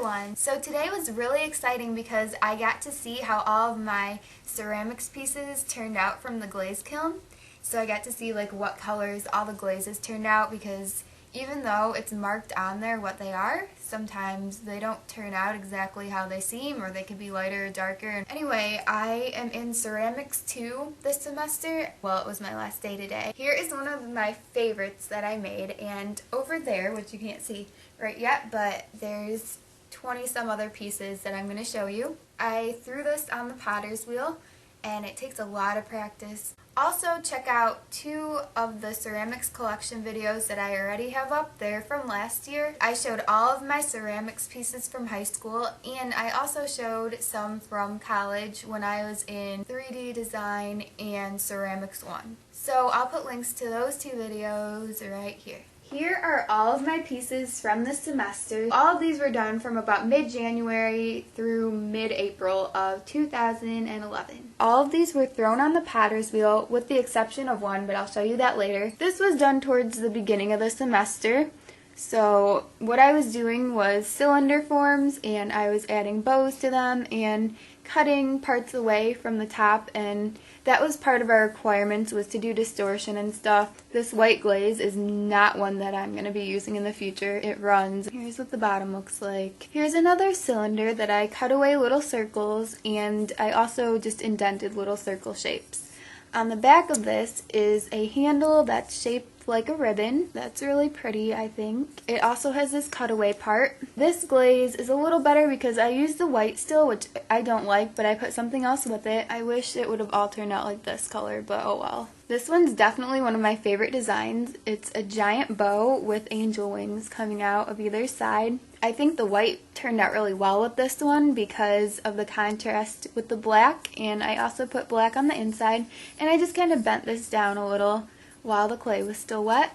everyone! So today was really exciting because I got to see how all of my ceramics pieces turned out from the glaze kiln. So I got to see like what colors all the glazes turned out, because even though it's marked on there what they are, sometimes they don't turn out exactly how they seem, or they could be lighter or darker. Anyway, I am in Ceramics 2 this semester. Well, it was my last day today. Here is one of my favorites that I made, and over there, which you can't see right yet, but there's 20 some other pieces that I'm going to show you. I threw this on the potter's wheel, and it takes a lot of practice. Also, check out 2 of the ceramics collection videos that I already have up. They're from last year. I showed all of my ceramics pieces from high school, and I also showed some from college when I was in 3D design and ceramics 1. So I'll put links to those 2 videos right here. Here are all of my pieces from the semester. All of these were done from about mid-January through mid-April of 2011. All of these were thrown on the potter's wheel with the exception of one, but I'll show you that later. This was done towards the beginning of the semester. So what I was doing was cylinder forms, and I was adding bows to them and cutting parts away from the top, and that was part of our requirements, was to do distortion and stuff. This white glaze is not one that I'm going to be using in the future. It runs. Here's what the bottom looks like. Here's another cylinder that I cut away little circles, and I also just indented little circle shapes. On the back of this is a handle that's shaped like a ribbon. That's really pretty, I think. It also has this cutaway part. This glaze is a little better because I used the white still, which I don't like, but I put something else with it. I wish it would have all turned out like this color, but oh well. This one's definitely one of my favorite designs. It's a giant bow with angel wings coming out of either side. I think the white turned out really well with this one because of the contrast with the black, and I also put black on the inside, and I just kind of bent this down a little while the clay was still wet.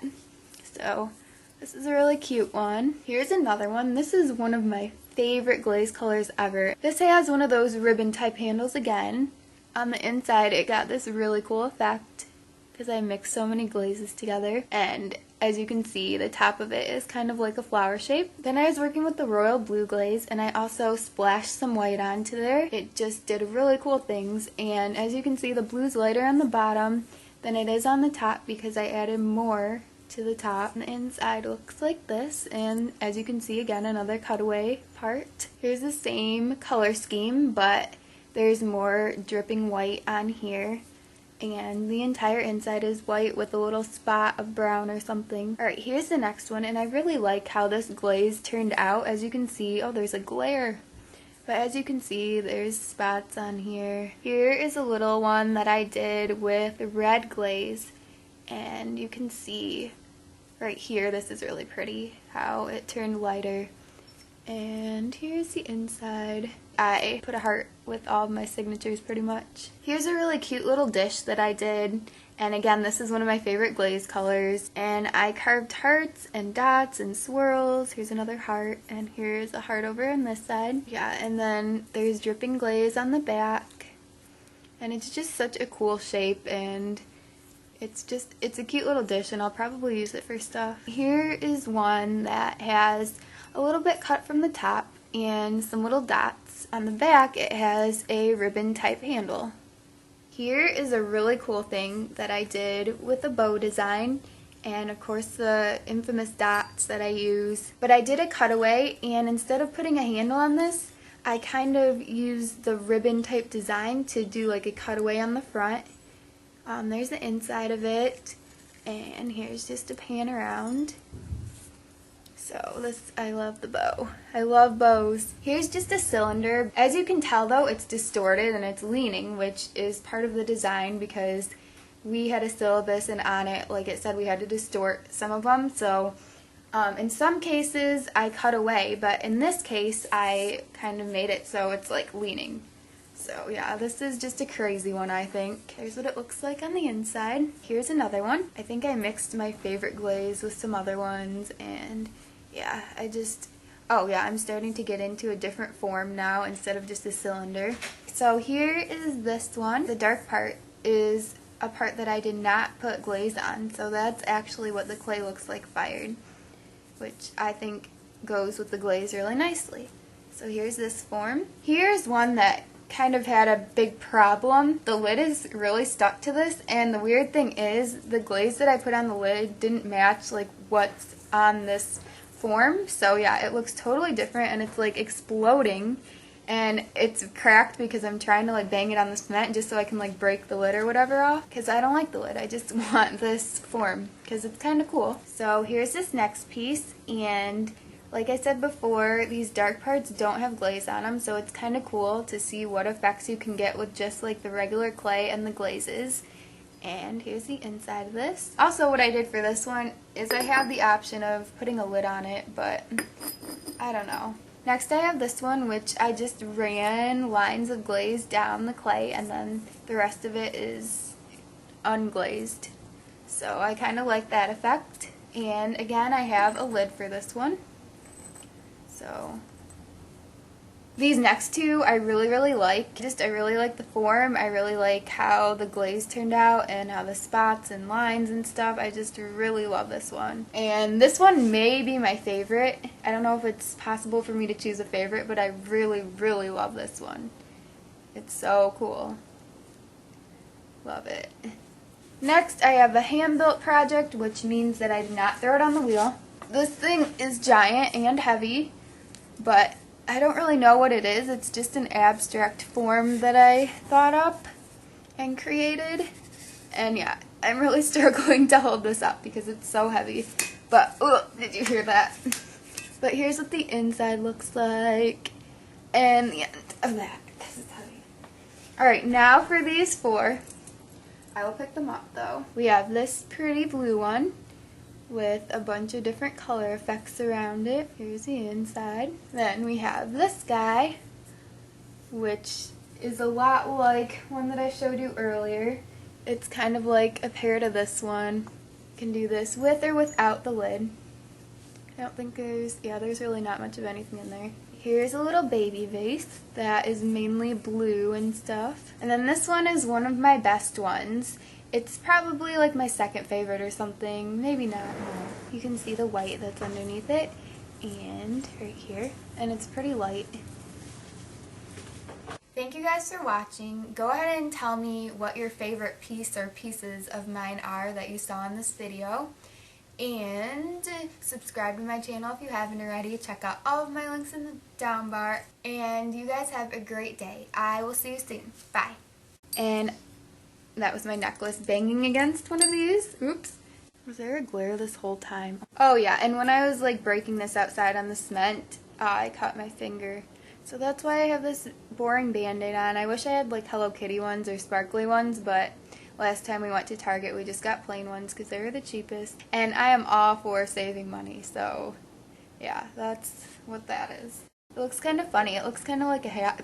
So this is a really cute one. Here's another one. This is one of my favorite glaze colors ever. This has one of those ribbon type handles again. On the inside it got this really cool effect because I mixed so many glazes together, and as you can see, the top of it is kind of like a flower shape. Then I was working with the royal blue glaze, and I also splashed some white onto there. It just did really cool things, and as you can see, the blue's lighter on the bottom than it is on the top because I added more to the top. And the inside looks like this, and as you can see, again, another cutaway part. Here's the same color scheme, but there's more dripping white on here, and the entire inside is white with a little spot of brown or something. Alright, here's the next one, and I really like how this glaze turned out. As you can see, oh, there's a glare. But as you can see, there's spots on here. Here is a little one that I did with red glaze, and you can see right here, this is really pretty, how it turned lighter. And here's the inside. I put a heart with all of my signatures pretty much. Here's a really cute little dish that I did, and again, this is one of my favorite glaze colors, and I carved hearts and dots and swirls. Here's another heart, and here's a heart over on this side. Yeah, and then there's dripping glaze on the back, and it's just such a cool shape, and it's a cute little dish, and I'll probably use it for stuff. Here is one that has a little bit cut from the top and some little dots. On the back it has a ribbon type handle. Here is a really cool thing that I did with a bow design, and of course the infamous dots that I use. But I did a cutaway, and instead of putting a handle on this, I kind of used the ribbon type design to do like a cutaway on the front. There's the inside of it, and here's just a pan around. So this, I love the bow. I love bows. Here's just a cylinder. As you can tell though, it's distorted and it's leaning, which is part of the design because we had a syllabus, and on it, like it said, we had to distort some of them. So in some cases I cut away, but in this case I kind of made it so it's like leaning. So yeah, this is just a crazy one, I think. Here's what it looks like on the inside. Here's another one. I think I mixed my favorite glaze with some other ones, and yeah, I'm starting to get into a different form now instead of just a cylinder. So here is this one. The dark part is a part that I did not put glaze on, so that's actually what the clay looks like fired, which I think goes with the glaze really nicely. So here's this form. Here's one that kind of had a big problem. The lid is really stuck to this, and the weird thing is the glaze that I put on the lid didn't match like what's on this form. So yeah, it looks totally different, and it's like exploding, and it's cracked because I'm trying to like bang it on the cement just so I can like break the lid or whatever off, because I don't like the lid. I just want this form because it's kind of cool. So here's this next piece, and like I said before, these dark parts don't have glaze on them, so it's kind of cool to see what effects you can get with just like the regular clay and the glazes. And here's the inside of this. Also, what I did for this one is I have the option of putting a lid on it, but I don't know. Next I have this one, which I just ran lines of glaze down the clay, and then the rest of it is unglazed. So I kind of like that effect. And again, I have a lid for this one. So these next two I really like. I really like the form. I really like how the glaze turned out and how the spots and lines and stuff. I just really love this one. And this one may be my favorite. I don't know if it's possible for me to choose a favorite, but I really love this one. It's so cool. Love it. Next I have a hand-built project, which means that I did not throw it on the wheel. This thing is giant and heavy, but I don't really know what it is. It's just an abstract form that I thought up and created. And yeah, I'm really struggling to hold this up because it's so heavy. But, oh, did you hear that? But here's what the inside looks like. And the end of that. This is heavy. Alright, now for these four. I will pick them up though. We have this pretty blue one with a bunch of different color effects around it. Here's the inside. Then we have this guy, which is a lot like one that I showed you earlier. It's kind of like a pair to this one. You can do this with or without the lid. I don't think there's really not much of anything in there. Here's a little baby vase that is mainly blue and stuff. And then this one is one of my best ones. It's probably like my second favorite or something, maybe not. You can see the white that's underneath it, and right here, and it's pretty light. Thank you guys for watching. Go ahead and tell me what your favorite piece or pieces of mine are that you saw in this video. And subscribe to my channel if you haven't already. Check out all of my links in the down bar. And you guys have a great day. I will see you soon. Bye. And that was my necklace banging against one of these. Oops. Was there a glare this whole time? Oh yeah, and when I was like breaking this outside on the cement, I cut my finger. So that's why I have this boring band-aid on. I wish I had like Hello Kitty ones or sparkly ones, but last time we went to Target we just got plain ones because they were the cheapest. And I am all for saving money, so yeah, that's what that is. It looks kind of funny. It looks kind of like a hat.